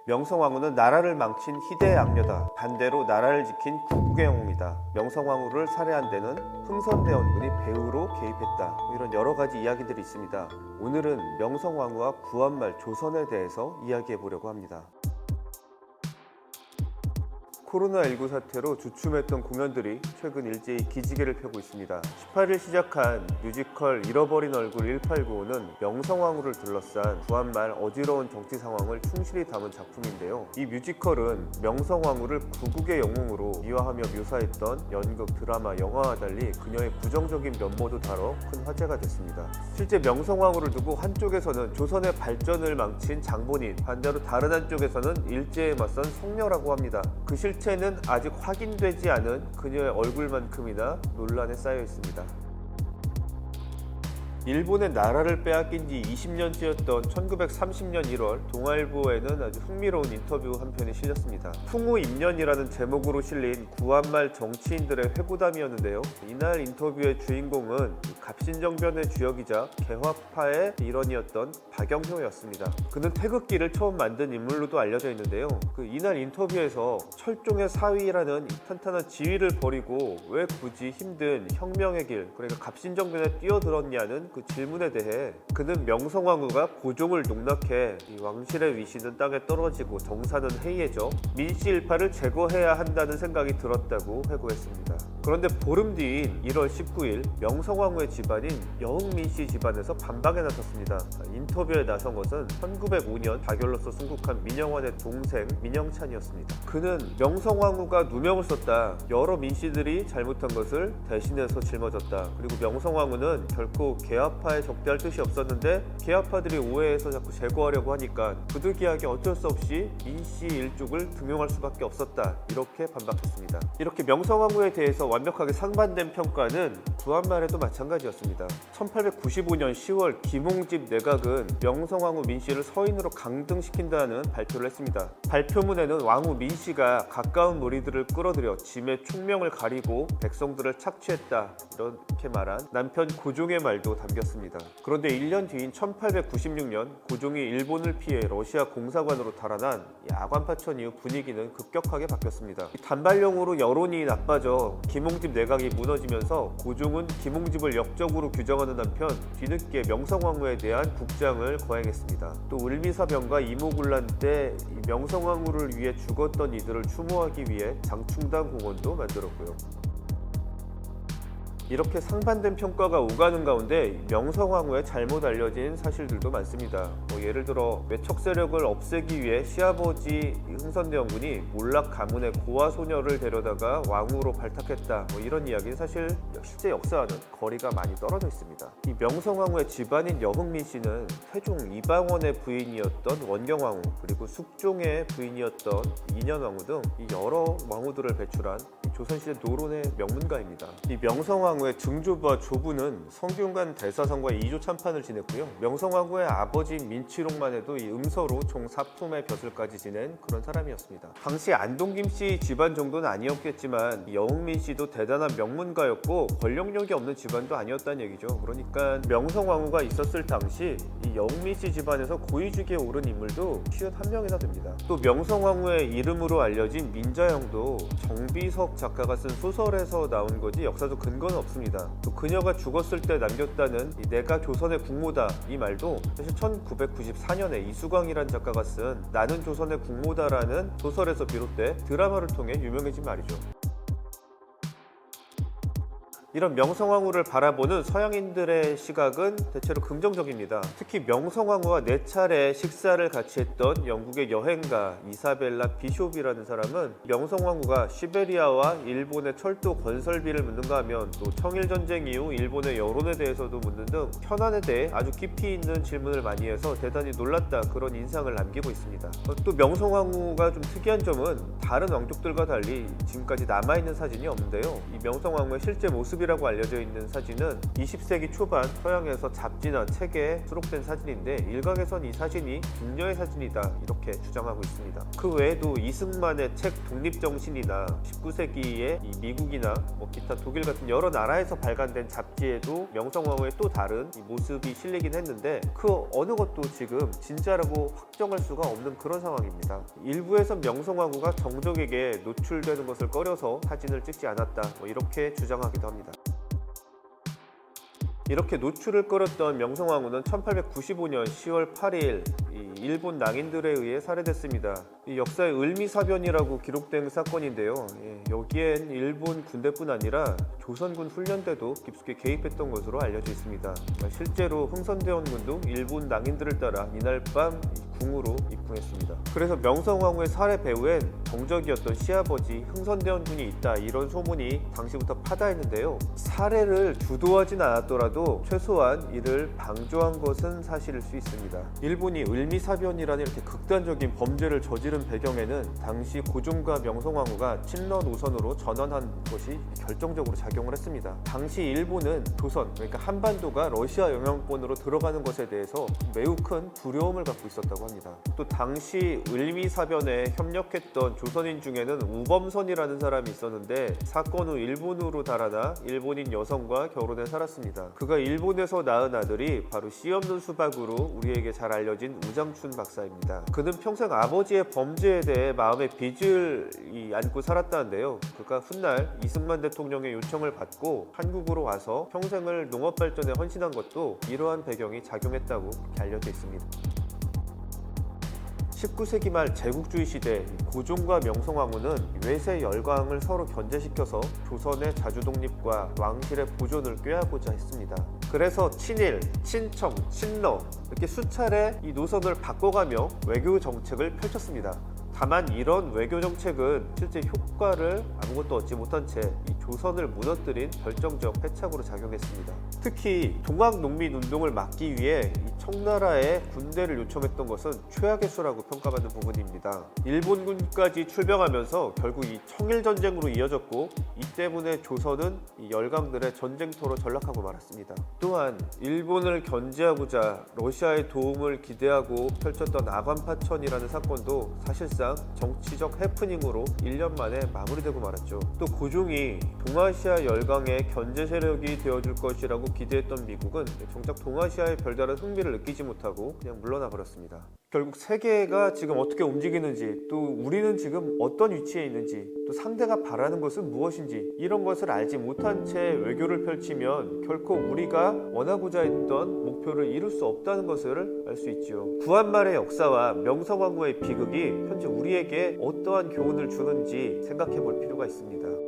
명성황후는 나라를 망친 희대의 악녀다. 반대로 나라를 지킨 구국의 영웅이다. 명성황후를 살해한 데는 흥선대원군이 배후로 개입했다. 이런 여러 가지 이야기들이 있습니다. 오늘은 명성황후와 구한말 조선에 대해서 이야기해 보려고 합니다. 코로나19 사태로 주춤했던 공연들이 최근 일제히 기지개를 펴고 있습니다. 18일 시작한 뮤지컬 잃어버린 얼굴 1895는 명성황후를 둘러싼 구한말 어지러운 정치 상황을 충실히 담은 작품인데요. 이 뮤지컬은 명성황후를 구국의 영웅으로 미화하며 묘사했던 연극, 드라마, 영화와 달리 그녀의 부정적인 면모도 다뤄 큰 화제가 됐습니다. 실제 명성황후를 두고 한쪽에서는 조선의 발전을 망친 장본인, 반대로 다른 한쪽에서는 일제에 맞선 성녀라고 합니다. 그 실체는 아직 확인되지 않은 그녀의 얼굴만큼이나 논란에 쌓여 있습니다. 일본의 나라를 빼앗긴 지 20년째였던 1930년 1월 동아일보에는 아주 흥미로운 인터뷰 한 편이 실렸습니다. 풍우입년이라는 제목으로 실린 구한말 정치인들의 회고담이었는데요. 이날 인터뷰의 주인공은 갑신정변의 주역이자 개화파의 일원이었던 박영효였습니다. 그는 태극기를 처음 만든 인물로도 알려져 있는데요. 이날 인터뷰에서 철종의 사위라는 탄탄한 지위를 버리고 왜 굳이 힘든 혁명의 길, 그러니까 갑신정변에 뛰어들었냐는 그 질문에 대해 그는 명성황후가 고종을 농락해 이 왕실의 위신은 땅에 떨어지고 정사는 해이해져 민씨 일파를 제거해야 한다는 생각이 들었다고 회고했습니다. 그런데 보름 뒤인 1월 19일 명성황후의 집안인 여흥민씨 집안에서 반박에 나섰습니다. 인터뷰에 나선 것은 1905년 박열로서 순국한 민영환의 동생 민영찬이었습니다. 그는 명성황후가 누명을 썼다. 여러 민씨들이 잘못한 것을 대신해서 짊어졌다. 그리고 명성황후는 결코 개화파에 적대할 뜻이 없었는데 개화파들이 오해해서 자꾸 제거하려고 하니까 부득이하게 어쩔 수 없이 민씨 일족을 등용할 수밖에 없었다. 이렇게 반박했습니다. 이렇게 명성황후에 대해서 완벽하게 상반된 평가는 구한말에도 마찬가지였습니다. 1895년 10월 김홍집 내각은 명성황후 민씨를 서인으로 강등시킨다는 발표를 했습니다. 발표문에는 왕후 민씨가 가까운 무리들을 끌어들여 짐의 총명을 가리고 백성들을 착취했다. 이렇게 말한 남편 고종의 말도 담겼습니다. 그런데 1년 뒤인 1896년 고종이 일본을 피해 러시아 공사관으로 달아난 야관파천 이후 분위기는 급격하게 바뀌었습니다. 단발령으로 여론이 나빠져 김홍집 내각이 무너지면서 고종은 김홍집을 역적으로 규정하는 한편 뒤늦게 명성황후에 대한 국장을 거행했습니다. 또 을미사병과 이모군란 때 명성황후를 위해 죽었던 이들을 추모하기 위해 장충당 공원도 만들었고요. 이렇게 상반된 평가가 오가는 가운데 명성황후의 잘못 알려진 사실들도 많습니다. 예를 들어 외척 세력을 없애기 위해 시아버지 흥선대원군이 몰락 가문의 고아 소녀를 데려다가 왕후로 발탁했다. 이런 이야기는 사실 실제 역사와는 거리가 많이 떨어져 있습니다. 이 명성황후의 집안인 여흥민 씨는 태종 이방원의 부인이었던 원경왕후, 그리고 숙종의 부인이었던 인현왕후 등 여러 왕후들을 배출한 조선시대 노론의 명문가입니다. 이 명성황후의 증조부와 조부는 성균관 대사성과 2조 참판을 지냈고요. 명성황후의 아버지 민치롱만 해도 이 음서로 총 4품의 벼슬까지 지낸 그런 사람이었습니다. 당시 안동김씨 집안 정도는 아니었겠지만 여흥민 씨도 대단한 명문가였고 권력력이 없는 집안도 아니었다는 얘기죠. 그러니까 명성황후가 있었을 당시 이 여흥민 씨 집안에서 고위직에 오른 인물도 51명이나 됩니다. 또 명성황후의 이름으로 알려진 민자영도 정비석 작가가 쓴 소설에서 나온 거지 역사적 근거는 없습니다. 또 그녀가 죽었을 때 남겼다는 내가 조선의 국모다 이 말도 사실 1994년에 이수광이란 작가가 쓴 나는 조선의 국모다라는 소설에서 비롯돼 드라마를 통해 유명해진 말이죠. 이런 명성황후를 바라보는 서양인들의 시각은 대체로 긍정적입니다. 특히 명성황후와 4차례 식사를 같이 했던 영국의 여행가 이사벨라 비숍이라는 사람은 명성황후가 시베리아와 일본의 철도 건설비를 묻는가 하면 또 청일전쟁 이후 일본의 여론에 대해서도 묻는 등 현안에 대해 아주 깊이 있는 질문을 많이 해서 대단히 놀랐다, 그런 인상을 남기고 있습니다. 또 명성황후가 좀 특이한 점은 다른 왕족들과 달리 지금까지 남아있는 사진이 없는데요. 이 명성황후의 실제 모습 모습이라고 알려져 있는 사진은 20세기 초반 서양에서 잡지나 책에 수록된 사진인데 일각에선 이 사진이 궁녀의 사진이다 이렇게 주장하고 있습니다. 그 외에도 이승만의 책 독립정신이나 19세기의 이 미국이나 기타 독일 같은 여러 나라에서 발간된 잡지에도 명성황후의 또 다른 이 모습이 실리긴 했는데 그 어느 것도 지금 진짜라고 확정할 수가 없는 그런 상황입니다. 일부에선 명성황후가 정적에게 노출되는 것을 꺼려서 사진을 찍지 않았다 이렇게 주장하기도 합니다. 이렇게 노출을 꺼렸던 명성황후는 1895년 10월 8일 일본 낭인들에 의해 살해됐습니다. 이 역사의 을미사변이라고 기록된 사건인데요. 여기엔 일본 군대뿐 아니라 조선군 훈련대도 깊숙이 개입했던 것으로 알려져 있습니다. 실제로 흥선대원군도 일본 낭인들을 따라 이날 밤 궁으로 입궁했습니다. 그래서 명성황후의 살해 배후엔 정적이었던 시아버지 흥선대원군이 있다 이런 소문이 당시부터 파다했는데요. 살해를 주도하진 않았더라도 최소한 이를 방조한 것은 사실일 수 있습니다. 일본이 을미사변이라는 이렇게 극단적인 범죄를 저지른 배경에는 당시 고종과 명성황후가 친러 노선으로 전환한 것이 결정적으로 작용을 했습니다. 당시 일본은 조선, 그러니까 한반도가 러시아 영향권으로 들어가는 것에 대해서 매우 큰 두려움을 갖고 있었다고 합니다. 또 당시 을미사변에 협력했던 조선인 중에는 우범선이라는 사람이 있었는데 사건 후 일본으로 달아나 일본인 여성과 결혼해 살았습니다. 그가 일본에서 낳은 아들이 바로 씨 없는 수박으로 우리에게 잘 알려진 우장춘 박사입니다. 그는 평생 아버지의 범죄에 대해 마음에 빚을 안고 살았다는데요. 그가 훗날 이승만 대통령의 요청을 받고 한국으로 와서 평생을 농업 발전에 헌신한 것도 이러한 배경이 작용했다고 그렇게 알려져 있습니다. 19세기 말 제국주의 시대 고종과 명성황후는 외세 열강을 서로 견제시켜서 조선의 자주독립과 왕실의 보존을 꾀하고자 했습니다. 그래서 친일, 친청, 친러 이렇게 수차례 이 노선을 바꿔가며 외교 정책을 펼쳤습니다. 다만 이런 외교 정책은 실제 효과를 아무것도 얻지 못한 채 이 조선을 무너뜨린 결정적 패착으로 작용했습니다. 특히 동학농민운동을 막기 위해 이 청나라에 군대를 요청했던 것은 최악의 수라고 평가받는 부분입니다. 일본군까지 출병하면서 결국 이 청일전쟁으로 이어졌고 이 때문에 조선은 이 열강들의 전쟁터로 전락하고 말았습니다. 또한 일본을 견제하고자 러시아의 도움을 기대하고 펼쳤던 아관파천이라는 사건도 사실상 정치적 해프닝으로 1년 만에 마무리되고 말았죠. 또 고종이 동아시아 열강의 견제 세력이 되어줄 것이라고 기대했던 미국은 정작 동아시아에 별다른 흥미를 느끼지 못하고 그냥 물러나 버렸습니다. 결국 세계가 지금 어떻게 움직이는지, 또 우리는 지금 어떤 위치에 있는지, 또 상대가 바라는 것은 무엇인지 이런 것을 알지 못한 채 외교를 펼치면 결코 우리가 원하고자 했던 목표를 이룰 수 없다는 것을 알 수 있지요. 구한말의 역사와 명성황후의 비극이 현재 우리에게 어떠한 교훈을 주는지 생각해 볼 필요가 있습니다.